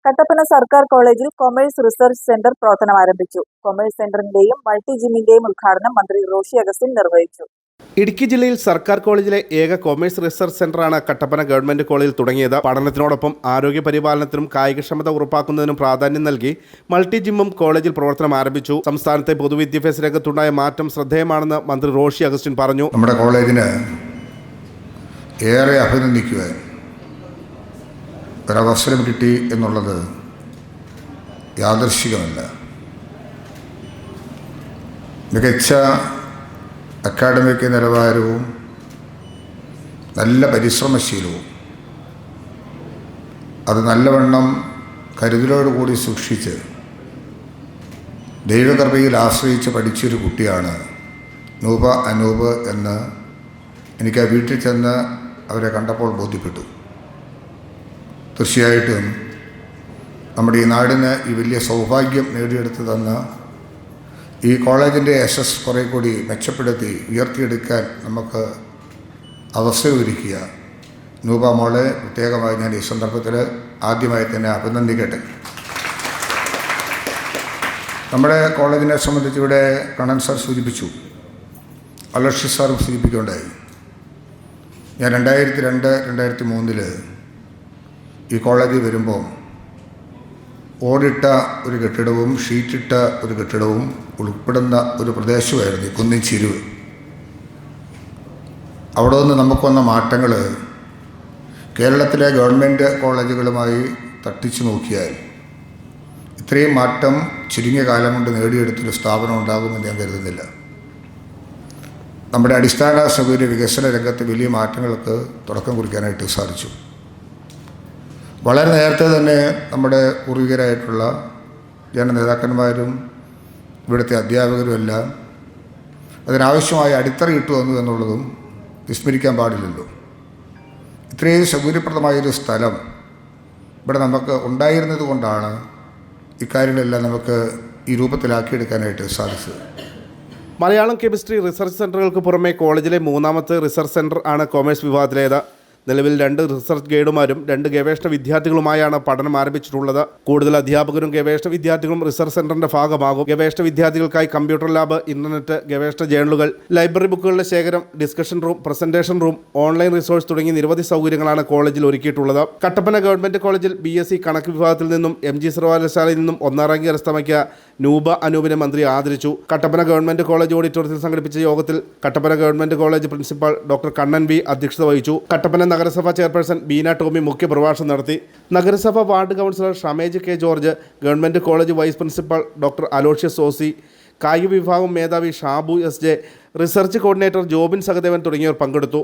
കട്ടപ്പന സർക്കാർ കോളേജിൽ commerce research centre പ്രവർത്തനം ആരംഭിച്ചു. കൊമേഴ്സ് സെന്ററിന്റെയും മൾട്ടി ജിമ്മിന്റെയും ഉദ്ഘാടനം മന്ത്രി റോഷി അഗസ്റ്റിൻ നിർവഹിച്ചു. ഇടുക്കി ജില്ലയിൽ സർക്കാർ കോളേജിലെ ഏക കൊമേഴ്സ് റിസർച്ച് സെന്ററാണ് കട്ടപ്പന ഗവൺമെന്റ് കോളേജിൽ തുടങ്ങിയത്. പഠനത്തിനോടൊപ്പം ആരോഗ്യ പരിപാലനത്തിനും കായികക്ഷമത ഉറപ്പാക്കുന്നതിനും പ്രാധാന്യം നൽകി മൾട്ടി ജിമ്മും കോളേജിൽ പ്രവർത്തനം ആരംഭിച്ചു. സംസ്ഥാനത്തെ പൊതുവിദ്യാഭ്യാസ രംഗത്തുണ്ടായ മാറ്റം ശ്രദ്ധേയമാണെന്ന് മന്ത്രി റോഷി അഗസ്റ്റിൻ പറഞ്ഞു. നമ്മുടെ കോളേജിന് ഏറെ അഭിനന്ദിക്കുവാൻ ഒരവസരം കിട്ടി എന്നുള്ളത് യാദൃശ്ചികമല്ല. മികച്ച അക്കാഡമിക് നിലവാരവും നല്ല പരിശ്രമശീലവും അത് നല്ലവണ്ണം കരുതലോടുകൂടി സൂക്ഷിച്ച് ദൈവകൃപയിൽ ആശ്രയിച്ച് പഠിച്ചൊരു കുട്ടിയാണ് അനൂപ് എന്ന് എനിക്ക് ആ വീട്ടിൽ ചെന്ന് അവരെ കണ്ടപ്പോൾ ബോധ്യപ്പെട്ടു. തീർച്ചയായിട്ടും നമ്മുടെ ഈ നാടിന് ഈ വലിയ സൗഭാഗ്യം നേടിയെടുത്തു തന്ന ഈ കോളേജിൻ്റെ യശസ് കുറേ കൂടി മെച്ചപ്പെടുത്തി ഉയർത്തിയെടുക്കാൻ നമുക്ക് അവസരമൊരുക്കിയ മോളെ പ്രത്യേകമായി ഞാൻ ഈ സന്ദർഭത്തിൽ ആദ്യമായി തന്നെ അഭിനന്ദിക്കട്ടെ. നമ്മുടെ കോളേജിനെ സംബന്ധിച്ച് ഇവിടെ കണ്ണൻ സാർ സൂചിപ്പിച്ചു, അലർഷി സാറും സൂചിപ്പിക്കുകയുണ്ടായി. ഞാൻ 2002-2003 ഈ കോളേജിൽ വരുമ്പോൾ ഓടിട്ട ഒരു കെട്ടിടവും ഷീറ്റിട്ട ഒരു കെട്ടിടവും ഉൾപ്പെടുന്ന ഒരു പ്രദേശമായിരുന്നു കുന്നിൻ ചെരുവ്. അവിടെ നിന്ന് നമുക്ക് വന്ന മാറ്റങ്ങൾ കേരളത്തിലെ ഗവൺമെൻറ് കോളേജുകളുമായി തട്ടിച്ചു നോക്കിയാൽ ഇത്രയും മാറ്റം ചുരുങ്ങിയ കാലം കൊണ്ട് നേടിയെടുത്തൊരു സ്ഥാപനം ഉണ്ടാകുമെന്ന് ഞാൻ കരുതുന്നില്ല. നമ്മുടെ അടിസ്ഥാന സൗകര്യ വികസന രംഗത്ത് വലിയ മാറ്റങ്ങൾക്ക് തുടക്കം കുറിക്കാനായിട്ട് സാധിച്ചു. വളരെ നേരത്തെ തന്നെ നമ്മുടെ പൂർവികരായിട്ടുള്ള ജനനേതാക്കന്മാരും ഇവിടുത്തെ അധ്യാപകരുമെല്ലാം അതിനാവശ്യമായ അടിത്തറയിട്ടു വന്നു എന്നുള്ളതും വിസ്മരിക്കാൻ പാടില്ലല്ലോ. ഇത്രയും സൗകര്യപ്രദമായൊരു സ്ഥലം ഇവിടെ നമുക്ക് ഉണ്ടായിരുന്നത് കൊണ്ടാണ് ഇക്കാര്യങ്ങളെല്ലാം നമുക്ക് ഈ രൂപത്തിലാക്കിയെടുക്കാനായിട്ട് സാധിച്ചത്. മലയാളം കെമിസ്ട്രി റിസർച്ച് സെൻ്ററുകൾക്ക് പുറമെ കോളേജിലെ മൂന്നാമത്തെ റിസർച്ച് സെൻ്റർ ആണ് കൊമേഴ്സ് വിഭാഗത്തിലേത്. നിലവിൽ 2 റിസർച്ച് ഗൈഡുമാരും 2 ഗവേഷണ വിദ്യാർത്ഥികളുമായാണ് പഠനം ആരംഭിച്ചിട്ടുള്ളത്. കൂടുതൽ അധ്യാപകരും ഗവേഷണ വിദ്യാർത്ഥികളും റിസർച്ച് സെന്ററിന്റെ ഭാഗമാകും. ഗവേഷണ വിദ്യാർത്ഥികൾക്കായി കമ്പ്യൂട്ടർ ലാബ്, ഇന്റർനെറ്റ്, ഗവേഷണ ജേണലുകൾ, ലൈബ്രറി ബുക്കുകളുടെ ശേഖരം, discussion room, presentation room, online resource തുടങ്ങി നിരവധി സൗകര്യങ്ങളാണ് കോളേജിൽ ഒരുക്കിയിട്ടുള്ളത്. കട്ടപ്പന ഗവൺമെന്റ് കോളേജിൽ BSc കണക്ക് വിഭാഗത്തിൽ നിന്നും MG സർവകലാശാലയിൽ നിന്നും 1ാം റാങ്ക് കരസ്ഥമാക്കിയ അനൂപിനെ മന്ത്രി ആദരിച്ചു. കട്ടപ്പന ഗവൺമെന്റ് കോളേജ് ഓഡിറ്റോറിയത്തിൽ സംഘടിപ്പിച്ച യോഗത്തിൽ Kattappana government college principal doctor Kannan V അധ്യക്ഷത വഹിച്ചു. കട്ടപ്പന നഗരസഭാ ചെയർപേഴ്സൺ ബീന ടോമി മുഖ്യപ്രഭാഷണം നടത്തി. നഗരസഭ ward councillor Shamej K George, government college vice principal doctor Aloysius ഓസി, കായിക വിഭാഗം മേധാവി Shabu SJ, research coordinator Jobin Sahadevan തുടങ്ങിയവർ പങ്കെടുത്തു.